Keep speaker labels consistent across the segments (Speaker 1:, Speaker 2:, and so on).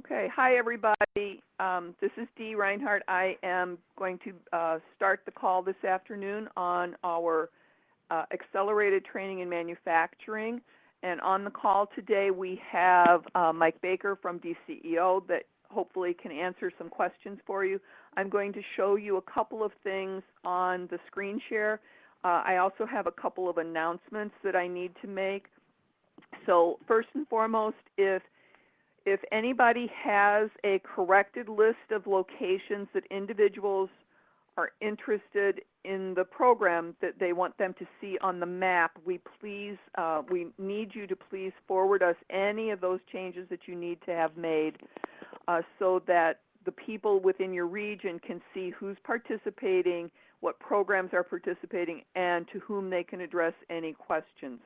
Speaker 1: Okay, hi everybody. This is Dee Reinhardt. I am going to start the call this afternoon on our accelerated training in manufacturing. And on the call today we have Mike Baker from DCEO that hopefully can answer some questions for you. I'm going to show you a couple of things on the screen share. I also have a couple of announcements that I need to make. So first and foremost, if anybody has a corrected list of locations that individuals are interested in the program that they want them to see on the map, we need you to please forward us any of those changes that you need to have made so that the people within your region can see who's participating, what programs are participating, and to whom they can address any questions.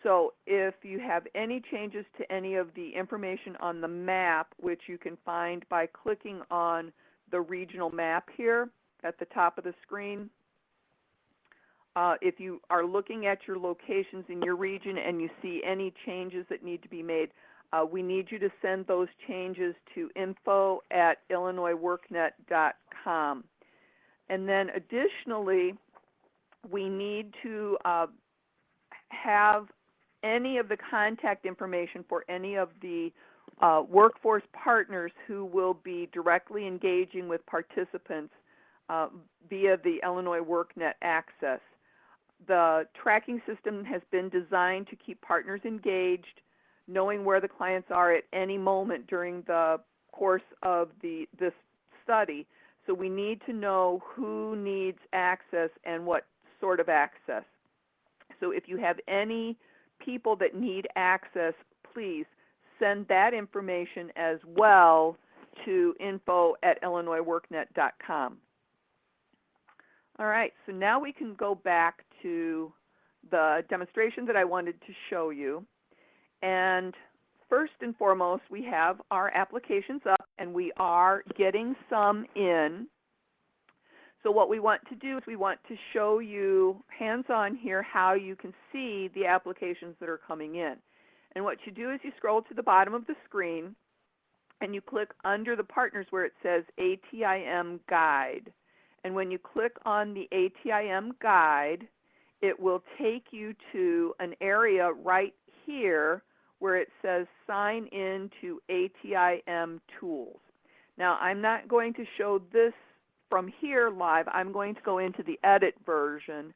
Speaker 1: So if you have any changes to any of the information on the map, which you can find by clicking on the regional map here at the top of the screen, if you are looking at your locations in your region and you see any changes that need to be made, we need you to send those changes to info@illinoisworknet.com. And then additionally, we need to have any of the contact information for any of the workforce partners who will be directly engaging with participants via the Illinois WorkNet access. The tracking system has been designed to keep partners engaged, knowing where the clients are at any moment during the course of this study. So we need to know who needs access and what sort of access. So if you have any people that need access, please send that information as well to info@illinoisworknet.com. All right, so now we can go back to the demonstration that I wanted to show you. And first and foremost, we have our applications up, and we are getting some in. So what we want to do is we want to show you hands-on here how you can see the applications that are coming in. And what you do is you scroll to the bottom of the screen and you click under the partners where it says ATIM Guide. And when you click on the ATIM Guide, it will take you to an area right here where it says Sign in to ATIM Tools. Now, I'm not going to show this from here live. I'm going to go into the edit version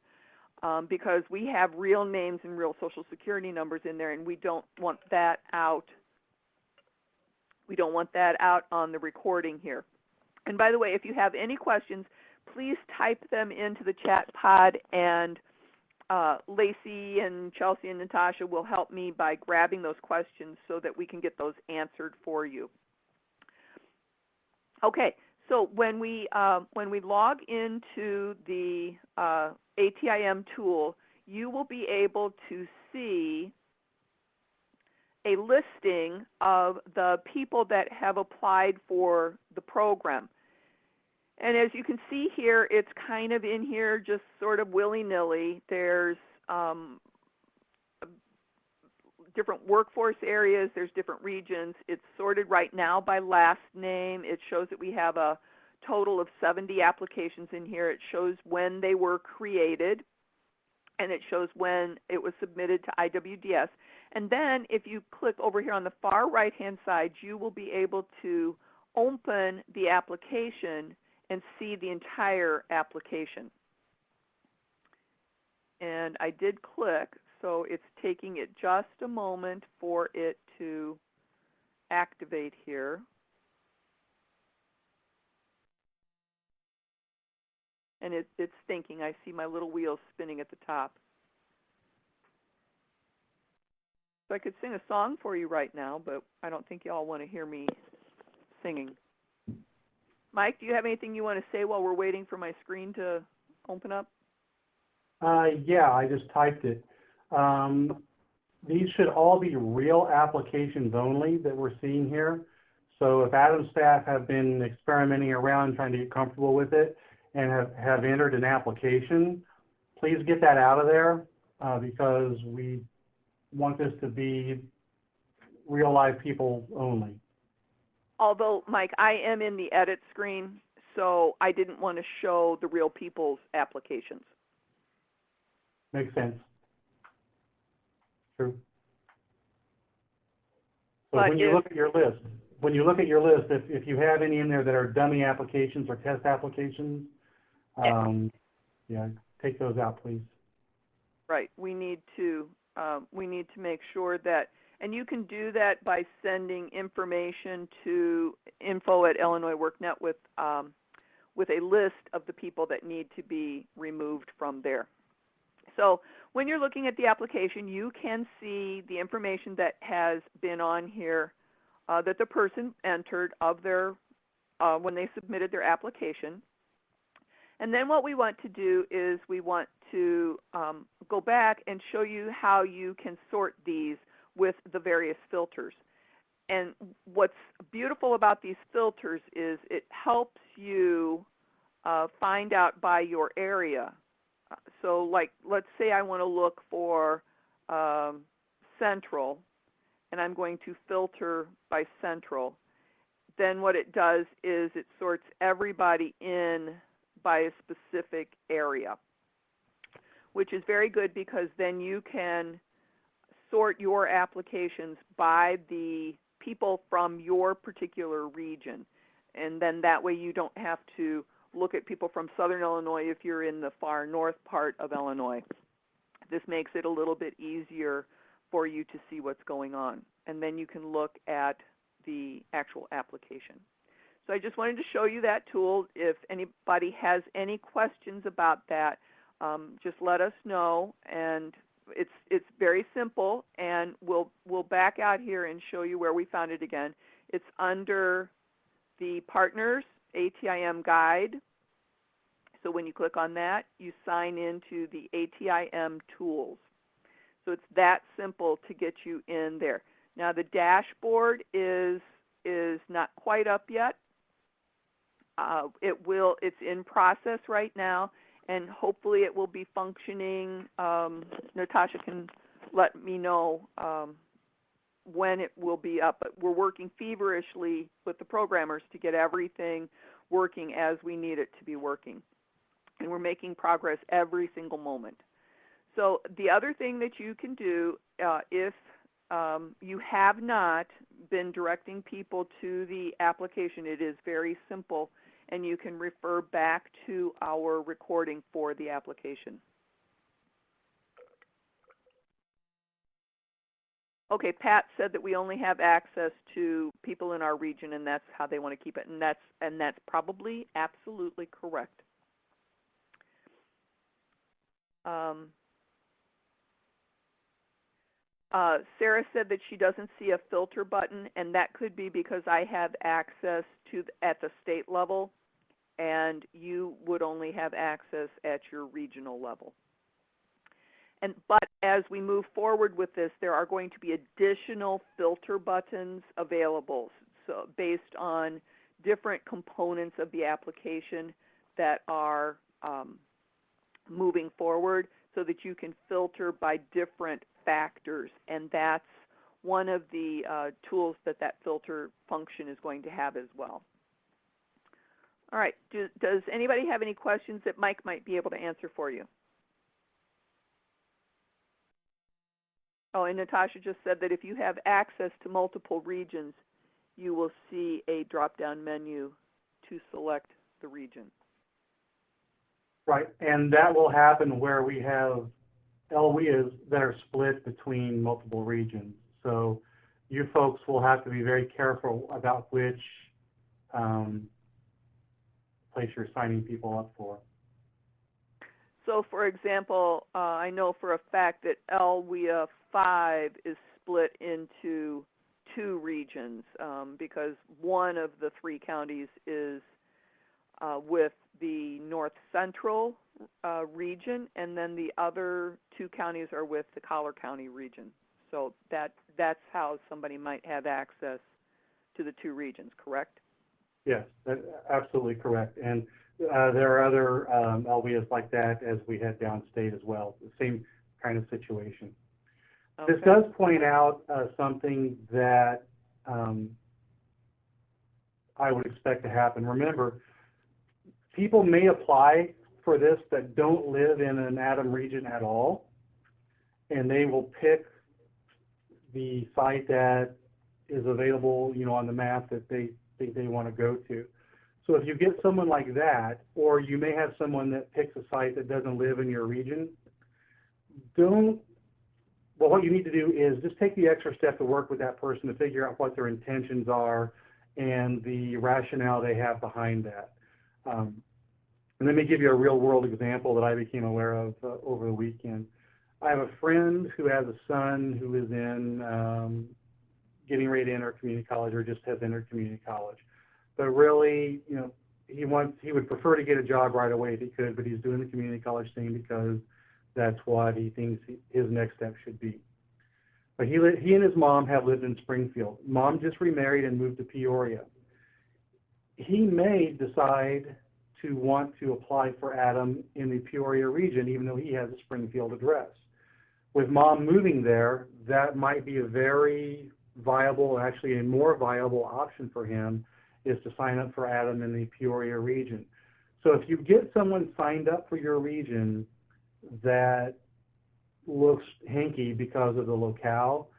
Speaker 1: because we have real names and real social security numbers in there, and we don't want that out. We don't want that out on the recording here. And by the way, if you have any questions, please type them into the chat pod, and Lacey and Chelsea and Natasha will help me by grabbing those questions so that we can get those answered for you. Okay. So when we log into the ATIM tool, you will be able to see a listing of the people that have applied for the program. And as you can see here, it's kind of in here just sort of willy-nilly. There's different workforce areas, there's different regions. It's sorted right now by last name. It shows that we have a total of 70 applications in here. It shows when they were created, and it shows when it was submitted to IWDS. And then if you click over here on the far right-hand side, you will be able to open the application and see the entire application. And I did click. So it's taking it just a moment for it to activate here. And it's thinking. I see my little wheels spinning at the top. So I could sing a song for you right now, but I don't think you all want to hear me singing. Mike, do you have anything you want to say while we're waiting for my screen to open up?
Speaker 2: Yeah, I just typed it. These should all be real applications only that we're seeing here. So if Adam's staff have been experimenting around trying to get comfortable with it and have entered an application, please get that out of there because we want this to be real live people only.
Speaker 1: Although, Mike, I am in the edit screen, so I didn't want to show the real people's applications.
Speaker 2: Makes sense. True. So
Speaker 1: But
Speaker 2: when you look at your list, if you have any in there that are dummy applications or test applications, yeah, take those out, please.
Speaker 1: right, we need to make sure that, and you can do that by sending information to info@Illinois WorkNet with a list of the people that need to be removed from there. So when you're looking at the application, you can see the information that has been on here that the person entered of their when they submitted their application. And then what we want to do is we want to go back and show you how you can sort these with the various filters. And what's beautiful about these filters is it helps you find out by your area. So like, let's say I want to look for central, and I'm going to filter by central. Then what it does is it sorts everybody in by a specific area, which is very good because then you can sort your applications by the people from your particular region. And then that way you don't have to look at people from southern Illinois if you're in the far north part of Illinois. This makes it a little bit easier for you to see what's going on. And then you can look at the actual application. So I just wanted to show you that tool. If anybody has any questions about that, just let us know. And it's very simple, and we'll back out here and show you where we found it again. It's under the Partners ATIM Guide. So when you click on that, you sign into the ATIM tools. So it's that simple to get you in there. Now the dashboard is not quite up yet. It's in process right now, and hopefully it will be functioning. Natasha can let me know when it will be up, but we're working feverishly with the programmers to get everything working as we need it to be working. And we're making progress every single moment. So the other thing that you can do if you have not been directing people to the application, it is very simple, and you can refer back to our recording for the application. Okay, Pat said that we only have access to people in our region, and that's how they want to keep it, and that's probably absolutely correct. Sarah said that she doesn't see a filter button, and that could be because I have access to at the state level, and you would only have access at your regional level. But as we move forward with this, there are going to be additional filter buttons available, so based on different components of the application that are moving forward, so that you can filter by different factors, and that's one of the tools that filter function is going to have as well. All right, does anybody have any questions that Mike might be able to answer for you? Oh, and Natasha just said that if you have access to multiple regions, you will see a drop-down menu to select the region.
Speaker 2: Right, and that will happen where we have LWIAs that are split between multiple regions. So you folks will have to be very careful about which place you're signing people up for.
Speaker 1: So for example, I know for a fact that LWIA 5 is split into 2 regions because one of the 3 counties is with the North Central region, and then the other 2 counties are with the Collar County region. So that's how somebody might have access to the 2 regions, correct?
Speaker 2: Yes, that's absolutely correct. And there are other LWIAs like that as we head downstate as well, the same kind of situation. Okay. This does point out something that I would expect to happen. Remember, people may apply for this that don't live in an ATIM region at all, and they will pick the site that is available, on the map that they think they want to go to. So if you get someone like that, or you may have someone that picks a site that doesn't live in your region, what you need to do is just take the extra step to work with that person to figure out what their intentions are and the rationale they have behind that. And let me give you a real-world example that I became aware of over the weekend. I have a friend who has a son who is in getting ready to enter community college or just has entered community college. But really, he would prefer to get a job right away if he could, but he's doing the community college thing because that's what he thinks his next step should be. But he and his mom have lived in Springfield. Mom just remarried and moved to Peoria. He may decide to want to apply for ATIM in the Peoria region, even though he has a Springfield address. With mom moving there, that might be a very viable, actually a more viable option for him, is to sign up for ATIM in the Peoria region. So if you get someone signed up for your region that looks hanky because of the locale,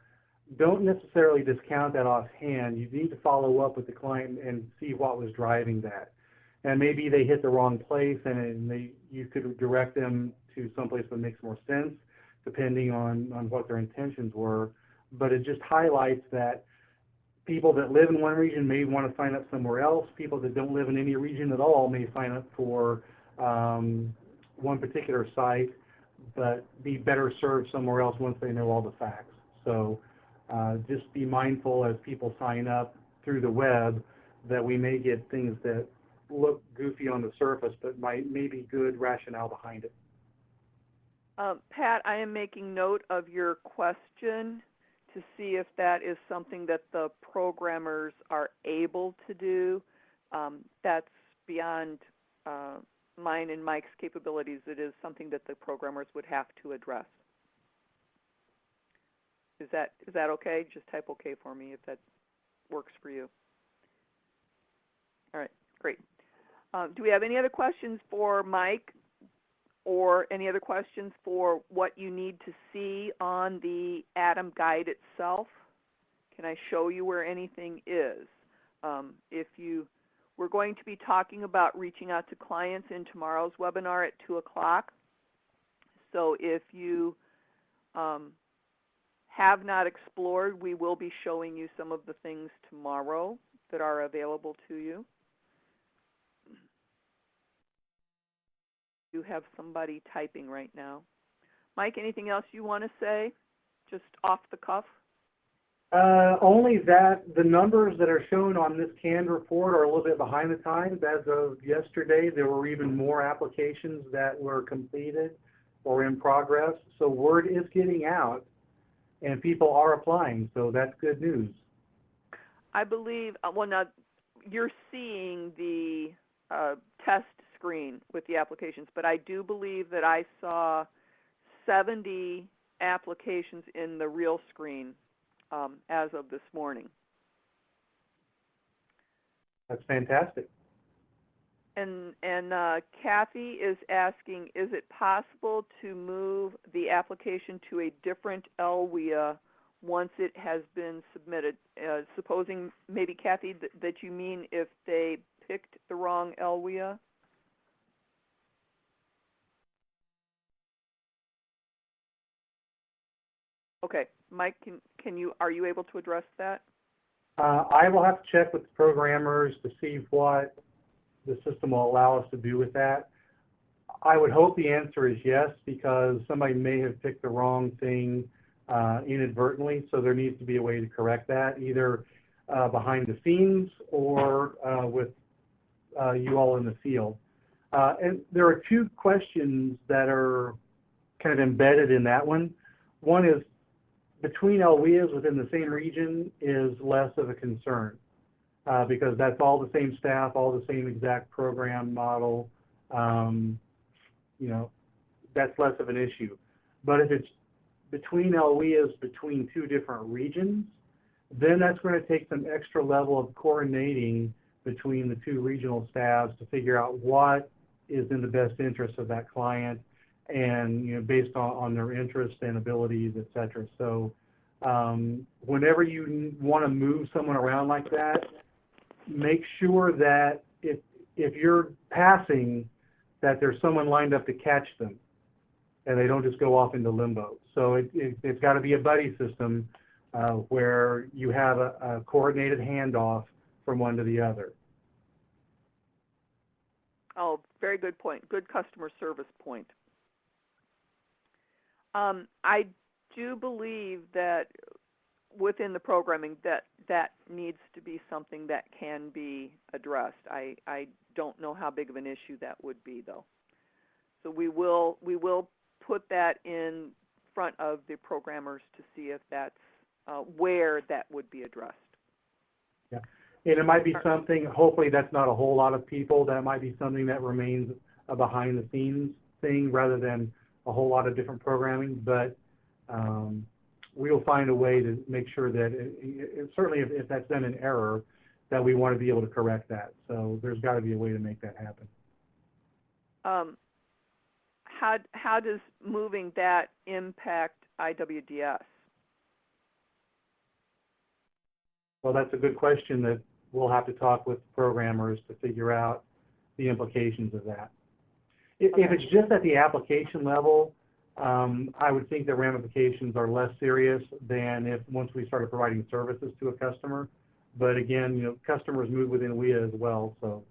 Speaker 2: don't necessarily discount that offhand. You need to follow up with the client and see what was driving that. And maybe they hit the wrong place, and you could direct them to someplace that makes more sense, depending on what their intentions were. But it just highlights that people that live in one region may want to sign up somewhere else. People that don't live in any region at all may sign up for one particular site, but be better served somewhere else once they know all the facts. So just be mindful as people sign up through the web that we may get things that look goofy on the surface, but may be good rationale behind it.
Speaker 1: Pat, I am making note of your question to see if that is something that the programmers are able to do. That's beyond mine and Mike's capabilities. It is something that the programmers would have to address. Is that okay? Just type okay for me if that works for you. All right, great. Do we have any other questions for Mike, or any other questions for what you need to see on the ATIM guide itself? Can I show you where anything is? We're going to be talking about reaching out to clients in tomorrow's webinar at 2 o'clock. So if you have not explored, we will be showing you some of the things tomorrow that are available to you. You have somebody typing right now. Mike, anything else you want to say, just off the cuff?
Speaker 2: Only that the numbers that are shown on this canned report are a little bit behind the times. As of yesterday, there were even more applications that were completed or in progress. So word is getting out, and people are applying. So that's good news.
Speaker 1: I believe, well, now you're seeing the test screen with the applications, but I do believe that I saw 70 applications in the real screen as of this morning.
Speaker 2: That's fantastic.
Speaker 1: And Kathy is asking, is it possible to move the application to a different LWIA once it has been submitted? Supposing maybe, Kathy, that you mean if they picked the wrong LWIA? Okay, Mike, are you able to address that?
Speaker 2: I will have to check with the programmers to see what the system will allow us to do with that. I would hope the answer is yes, because somebody may have picked the wrong thing inadvertently, so there needs to be a way to correct that, either behind the scenes or with you all in the field. And there are two questions that are kind of embedded in that one. One is, between LWIAs within the same region is less of a concern because that's all the same staff, all the same exact program model. That's less of an issue. But if it's between LWIAs between two different regions, then that's going to take some extra level of coordinating between the two regional staffs to figure out what is in the best interest of that client and, based on their interests and abilities, et cetera. So whenever you want to move someone around like that, make sure that if you're passing, that there's someone lined up to catch them and they don't just go off into limbo. So it's got to be a buddy system where you have a coordinated handoff from one to the other.
Speaker 1: Oh, very good point. Good customer service point. I do believe that within the programming that needs to be something that can be addressed. I don't know how big of an issue that would be, though. So we will put that in front of the programmers to see if that's where that would be addressed.
Speaker 2: Yeah. And it might be something, hopefully that's not a whole lot of people, that might be something that remains a behind the scenes thing rather than a whole lot of different programming, but we'll find a way to make sure that, certainly if that's done in error, that we want to be able to correct that. So there's got to be a way to make that happen.
Speaker 1: How does moving that impact IWDS?
Speaker 2: Well, that's a good question that we'll have to talk with programmers to figure out the implications of that. If it's just at the application level, I would think the ramifications are less serious than if once we started providing services to a customer. But again, customers move within Whea as well, so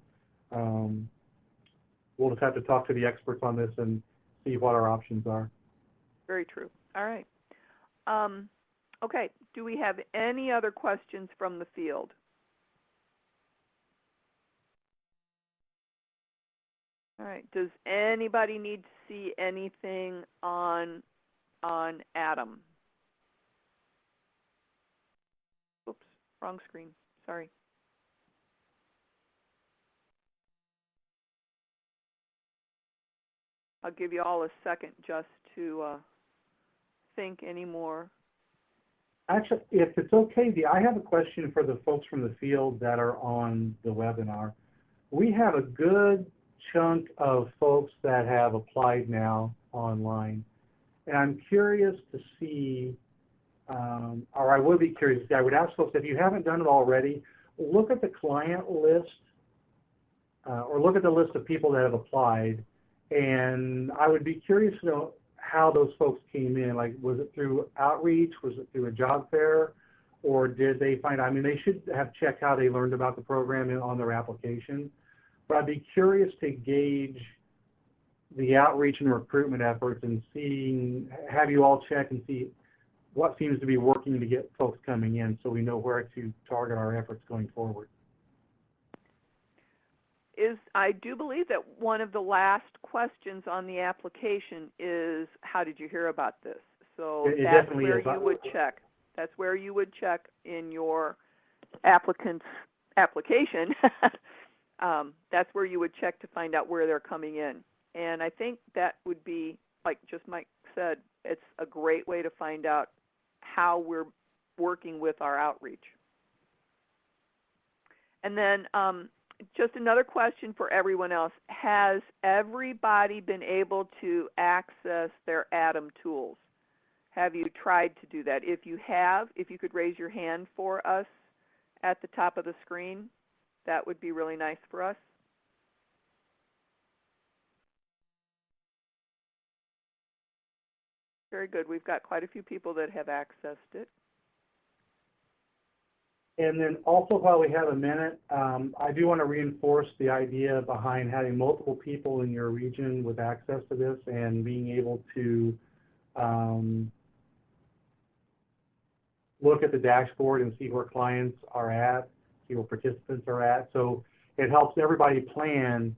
Speaker 2: we'll just have to talk to the experts on this and see what our options are.
Speaker 1: Very true. All right. Okay. Do we have any other questions from the field? All right. Does anybody need to see anything on ATIM? Oops, wrong screen. Sorry. I'll give you all a second just to think anymore.
Speaker 2: Actually, if it's okay, I have a question for the folks from the field that are on the webinar. We have a good chunk of folks that have applied now online. And I'm curious to see, or I would be curious to see, I would ask folks, if you haven't done it already, look at the client list or look at the list of people that have applied. And I would be curious to know how those folks came in. Like, was it through outreach? Was it through a job fair? Or did they find, I mean, they should have checked how they learned about the program on their application. But I'd be curious to gauge the outreach and recruitment efforts and seeing, have you all check and see what seems to be working to get folks coming in so we know where to target our efforts going forward.
Speaker 1: I do believe that one of the last questions on the application is, how did you hear about this? So that's where you would check. That's where you would check in your applicant's application. That's where you would check to find out where they're coming in. And I think that would be, like just Mike said, it's a great way to find out how we're working with our outreach. And then just another question for everyone else. Has everybody been able to access their ATIM tools? Have you tried to do that? If you have, if you could raise your hand for us at the top of the screen, that would be really nice for us. Very good. We've got quite a few people that have accessed it.
Speaker 2: And then also, while we have a minute, I do want to reinforce the idea behind having multiple people in your region with access to this and being able to look at the dashboard and see where clients are at, see where participants are at. So it helps everybody plan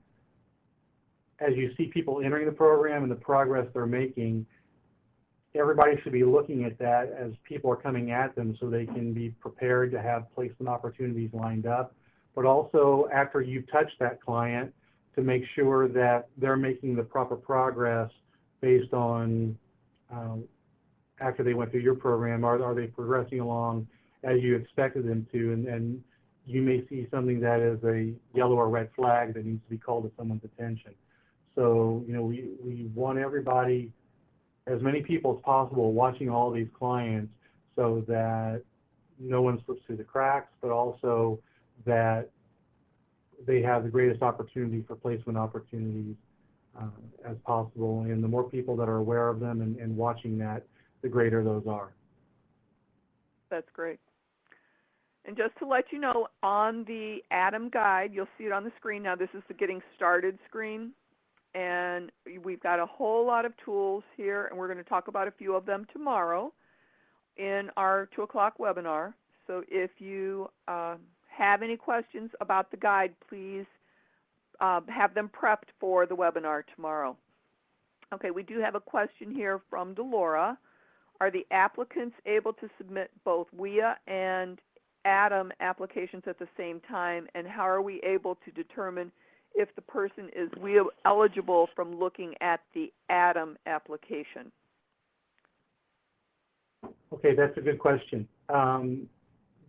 Speaker 2: as you see people entering the program and the progress they're making. Everybody should be looking at that as people are coming at them so they can be prepared to have placement opportunities lined up. But also, after you've touched that client, to make sure that they're making the proper progress based on after they went through your program. Are they progressing along as you expected them to? And you may see something that is a yellow or red flag that needs to be called to someone's attention. So, we want everybody, as many people as possible, watching all these clients so that no one slips through the cracks, but also that they have the greatest opportunity for placement opportunities as possible. And the more people that are aware of them and watching that, the greater those are.
Speaker 1: That's great. And just to let you know, on the ATIM guide, you'll see it on the screen. Now, this is the Getting Started screen. And we've got a whole lot of tools here, and we're going to talk about a few of them tomorrow in our 2 o'clock webinar. So if you have any questions about the guide, please have them prepped for the webinar tomorrow. Okay, we do have a question here from Delora. Are the applicants able to submit both Whea and ATIM applications at the same time, and how are we able to determine if the person is Whea eligible from looking at the ATIM application?
Speaker 2: Okay, that's a good question. The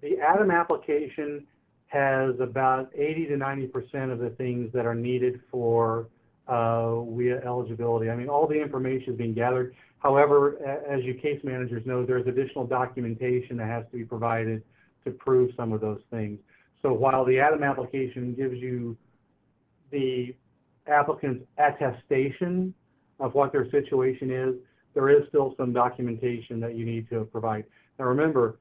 Speaker 2: ATIM application has about 80 to 90% of the things that are needed for Whea eligibility. I mean, all the information is being gathered. However, as you case managers know, there's additional documentation that has to be provided to prove some of those things. So while the ATIM application gives you the applicant's attestation of what their situation is, there is still some documentation that you need to provide. Now remember,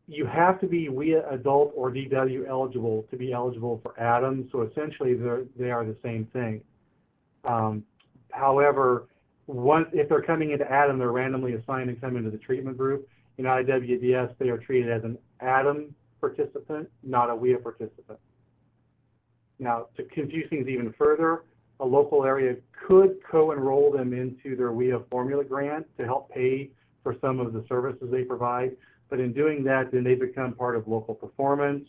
Speaker 2: you have to be Whea adult or DW eligible to be eligible for ATIM, so essentially they are the same thing. However, if they're coming into ATIM, they're randomly assigned and come into the treatment group. In IWDS, they are treated as an ATIM participant, not a Whea participant. Now, to confuse things even further, a local area could co-enroll them into their Whea formula grant to help pay for some of the services they provide. But in doing that, then they become part of local performance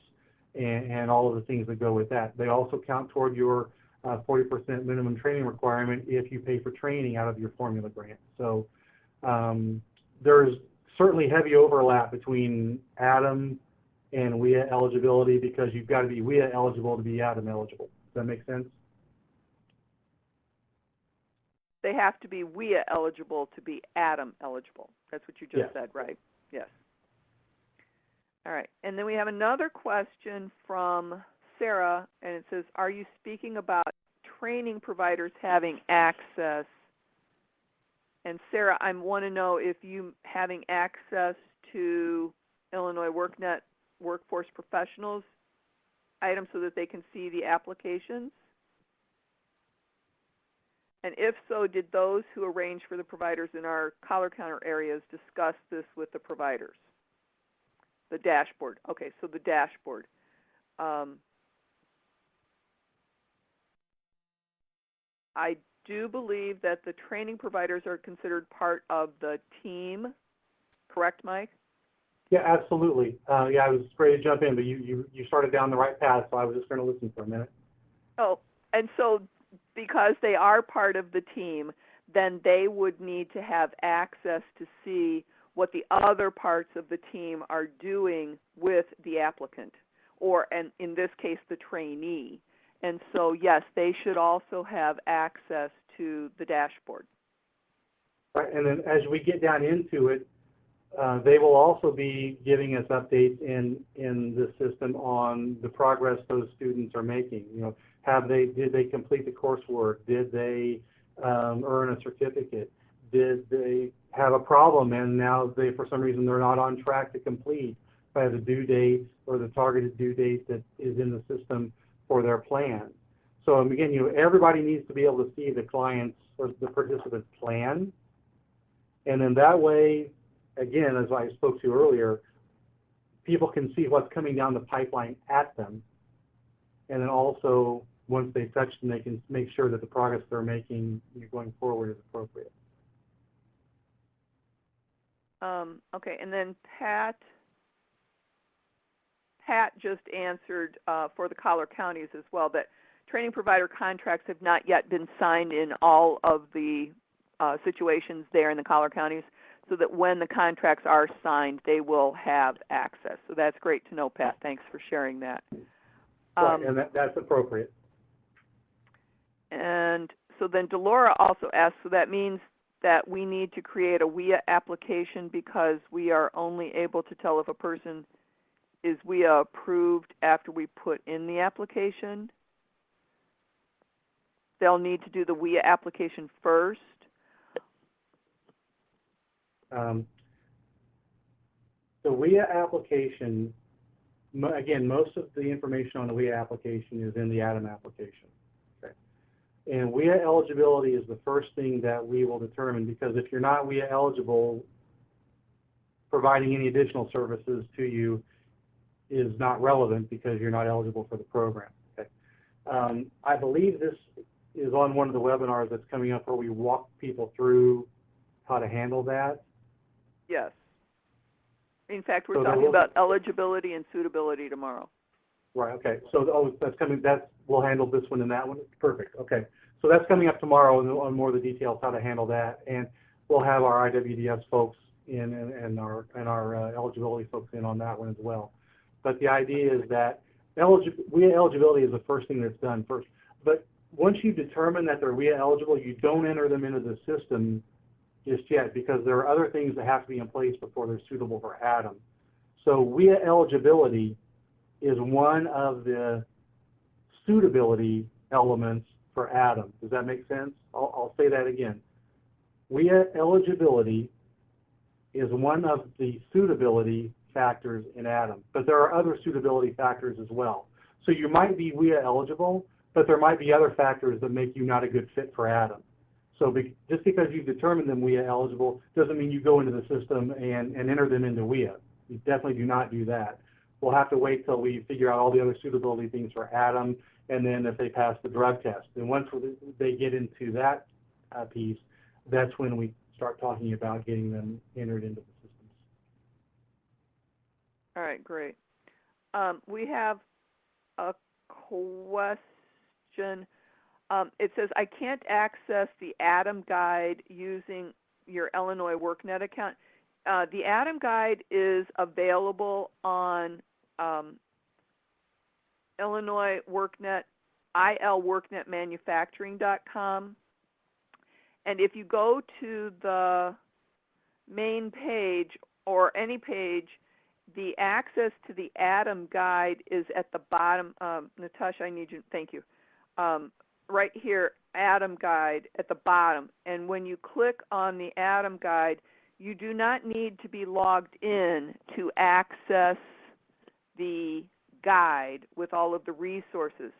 Speaker 2: and all of the things that go with that. They also count toward your 40% minimum training requirement if you pay for training out of your formula grant. So there's certainly heavy overlap between ATIM and Whea eligibility because you've got to be Whea eligible to be ATIM eligible. Does that make sense?
Speaker 1: They have to be Whea eligible to be ATIM eligible. That's what you just said, right? Yes. All right. And then we have another question from Sarah, and it says, are you speaking about training providers having access? And Sarah, I want to know if you having access to Illinois WorkNet Workforce Professionals items so that they can see the applications? And if so, did those who arrange for the providers in our collar counter areas discuss this with the providers? The dashboard. Okay, so the dashboard. I do believe that the training providers are considered part of the team. Correct, Mike?
Speaker 2: Yeah, absolutely. Yeah, I was ready to jump in, but you started down the right path, so I was just going to listen for a minute.
Speaker 1: Oh, and so because they are part of the team, then they would need to have access to see what the other parts of the team are doing with the applicant, or, and in this case, the trainee. And so, yes, they should also have access to the dashboard.
Speaker 2: Right, and then as we get down into it, they will also be giving us updates in the system on the progress those students are making. You know, did they complete the coursework? Did they earn a certificate? Did they have a problem and now they, for some reason, they're not on track to complete by the due date or the targeted due date that is in the system for their plan? So again, everybody needs to be able to see the client's or the participant's plan, and then that way, again, as I spoke to earlier, people can see what's coming down the pipeline at them, and then also once they touch them, they can make sure that the progress they're making going forward is appropriate.
Speaker 1: Okay, and then Pat just answered for the collar counties as well that training provider contracts have not yet been signed in all of the situations there in the collar counties. so that when the contracts are signed, they will have access. So that's great to know, Pat. Thanks for sharing that.
Speaker 2: Right, and that's appropriate.
Speaker 1: And so then Delora also asked, so that means that we need to create a Whea application because we are only able to tell if a person is Whea approved after we put in the application? They'll need to do the Whea application first?
Speaker 2: The Whea application, again, most of the information on the Whea application is in the ATIM application. Okay. And Whea eligibility is the first thing that we will determine, because if you're not Whea eligible, providing any additional services to you is not relevant because you're not eligible for the program. Okay. I believe this is on one of the webinars that's coming up where we walk people through how to handle that.
Speaker 1: Yes. In fact, we're
Speaker 2: So
Speaker 1: talking about eligibility and suitability tomorrow.
Speaker 2: Right, okay. So that's coming, we'll handle this one and that one. Perfect, okay. So that's coming up tomorrow on more of the details, how to handle that. And we'll have our IWDS folks in and our eligibility folks in on that one as well. But the idea is that WIA eligibility is the first thing that's done first. But once you determine that they're WIA eligible, you don't enter them into the system just yet, because there are other things that have to be in place before they're suitable for ATIM. So WIA eligibility is one of the suitability elements for ATIM. Does that make sense? I'll say that again. WIA eligibility is one of the suitability factors in ATIM, but there are other suitability factors as well. So you might be WIA eligible, but there might be other factors that make you not a good fit for ATIM. So just because you've determined them WIA eligible doesn't mean you go into the system and enter them into WIA. You definitely do not do that. We'll have to wait till we figure out all the other suitability things for ATIM, and then if they pass the drug test. And once they get into that piece, that's when we start talking about getting them entered into the systems.
Speaker 1: All right, great. We have a question. It says, I can't access the ATIM guide using your Illinois workNet account. The ATIM guide is available on Illinois workNet, ilworknetmanufacturing.com. And if you go to the main page or any page, the access to the ATIM guide is at the bottom. Natasha, I need you. Thank you. Right here, ATIM guide at the bottom. And when you click on the ATIM guide, you do not need to be logged in to access the guide with all of the resources.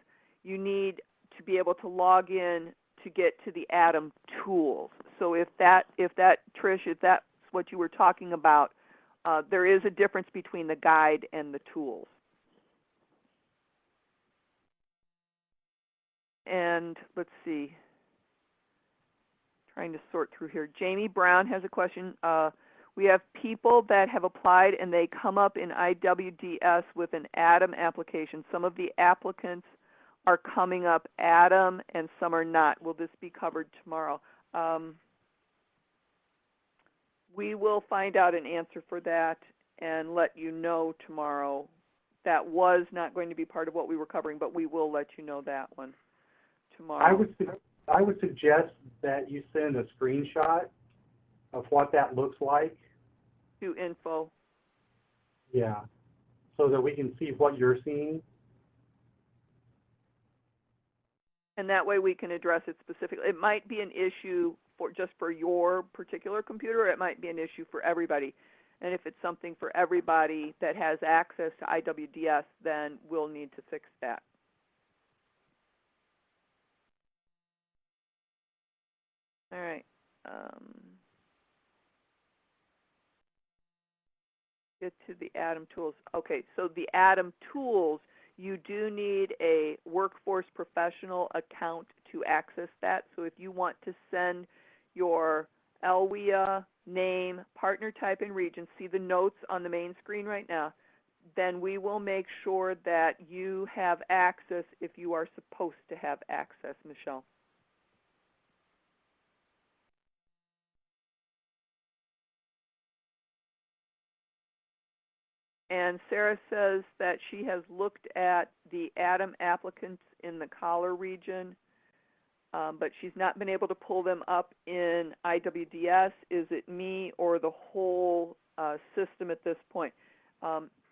Speaker 1: You need to be able to log in to get to the ATIM tools. So if Trish, if that's what you were talking about, there is a difference between the guide and the tools. And let's see, trying to sort through here. Jamie Brown has a question. We have people that have applied and they come up in IWDS with an ATIM application. Some of the applicants are coming up ATIM and some are not. Will this be covered tomorrow? We will find out an answer for that and let you know tomorrow. That was not going to be part of what we were covering, but we will let you know that one tomorrow.
Speaker 2: I would suggest that you send a screenshot of what that looks like.
Speaker 1: To info.
Speaker 2: Yeah, so that we can see what you're seeing.
Speaker 1: And that way we can address it specifically. It might be an issue for just for your particular computer. It might be an issue for everybody. And if it's something for everybody that has access to IWDS, then we'll need to fix that. All right. Get to the ATIM tools. Okay, so the ATIM tools, you do need a workforce professional account to access that. So if you want to send your LWIA name, partner type, and region, see the notes on the main screen right now, then we will make sure that you have access if you are supposed to have access, Michelle. And Sarah says that she has looked at the ATIM applicants in the collar region, but she's not been able to pull them up in IWDS. Is it me or the whole system at this point?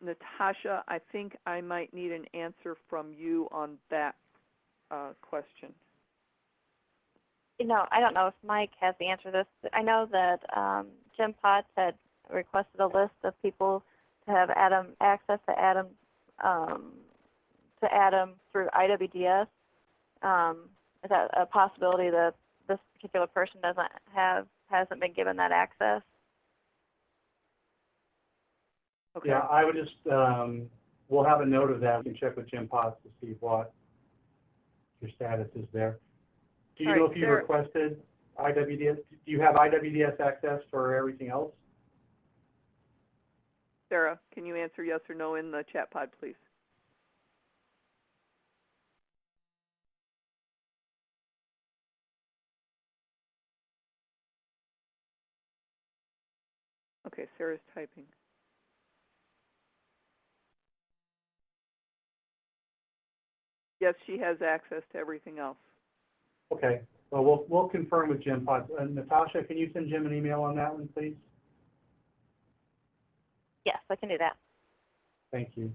Speaker 1: Natasha, I think I might need an answer from you on that question.
Speaker 3: I don't know if Mike has the answer to this. I know that Jim Potts had requested a list of people to have access to ATIM through IWDS. Is that a possibility that this particular person hasn't been given that access?
Speaker 1: Okay.
Speaker 2: Yeah, I would just, we'll have a note of that. We can check with Jim Potts to see what your status is there. Do you know if you requested IWDS? Do you have IWDS access for everything else?
Speaker 1: Sarah, can you answer yes or no in the chat pod, please? Okay, Sarah's typing. Yes, she has access to everything else.
Speaker 2: Okay. Well, we'll confirm with Jim Potts. Natasha, can you send Jim an email on that one, please?
Speaker 3: Yes, I can do that.
Speaker 2: Thank you.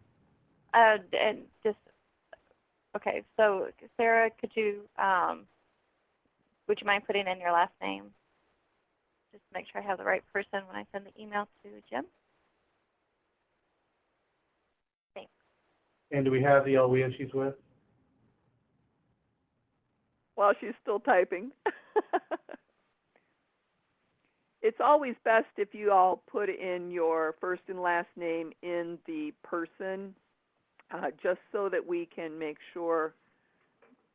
Speaker 3: And just, okay, so Sarah, would you mind putting in your last name? Just to make sure I have the right person when I send the email to Jim. Thanks.
Speaker 2: And do we have the Whea she's with?
Speaker 1: While she's still typing. It's always best if you all put in your first and last name in the person, just so that we can make sure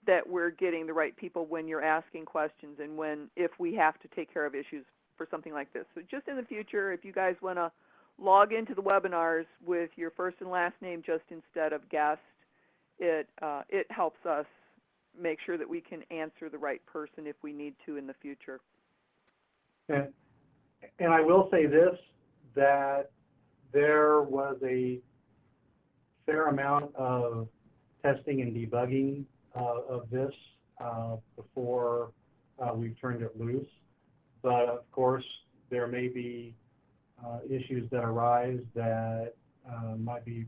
Speaker 1: that we're getting the right people when you're asking questions and if we have to take care of issues for something like this. So just in the future, if you guys want to log into the webinars with your first and last name just instead of guest, it helps us make sure that we can answer the right person if we need to in the future.
Speaker 2: And I will say this, that there was a fair amount of testing and debugging of this before we've turned it loose. But of course, there may be issues that arise that might be,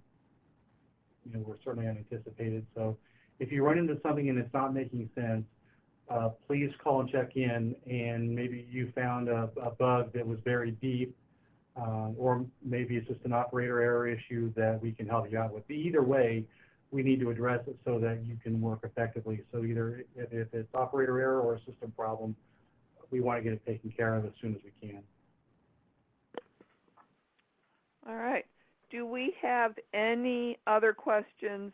Speaker 2: were certainly unanticipated. So if you run into something and it's not making sense, please call and check in, and maybe you found a bug that was very deep, or maybe it's just an operator error issue that we can help you out with. Either way, we need to address it so that you can work effectively. So either if it's operator error or a system problem, we want to get it taken care of as soon as we can.
Speaker 1: All right. Do we have any other questions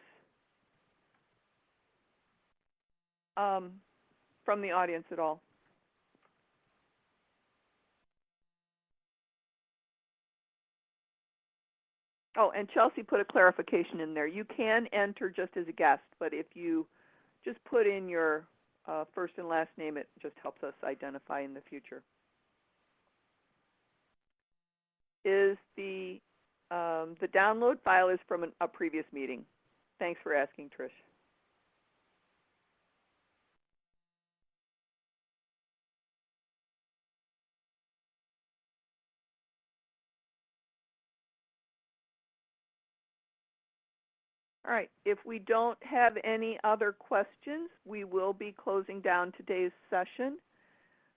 Speaker 1: from the audience at all? Oh, and Chelsea put a clarification in there. You can enter just as a guest, but if you just put in your first and last name, it just helps us identify in the future. Is the download file is from a previous meeting. Thanks for asking, Trish. All right, if we don't have any other questions, we will be closing down today's session.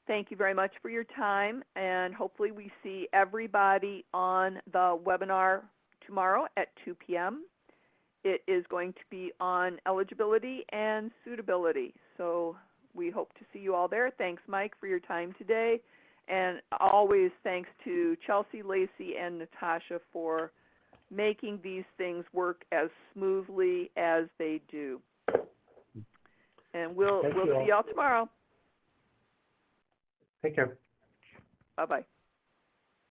Speaker 1: Thank you very much for your time, and hopefully we see everybody on the webinar tomorrow at 2 p.m. It is going to be on eligibility and suitability, so we hope to see you all there. Thanks, Mike, for your time today, and always thanks to Chelsea, Lacey, and Natasha for making these things work as smoothly as they do. And we'll see y'all tomorrow.
Speaker 2: Take care.
Speaker 1: Bye-bye.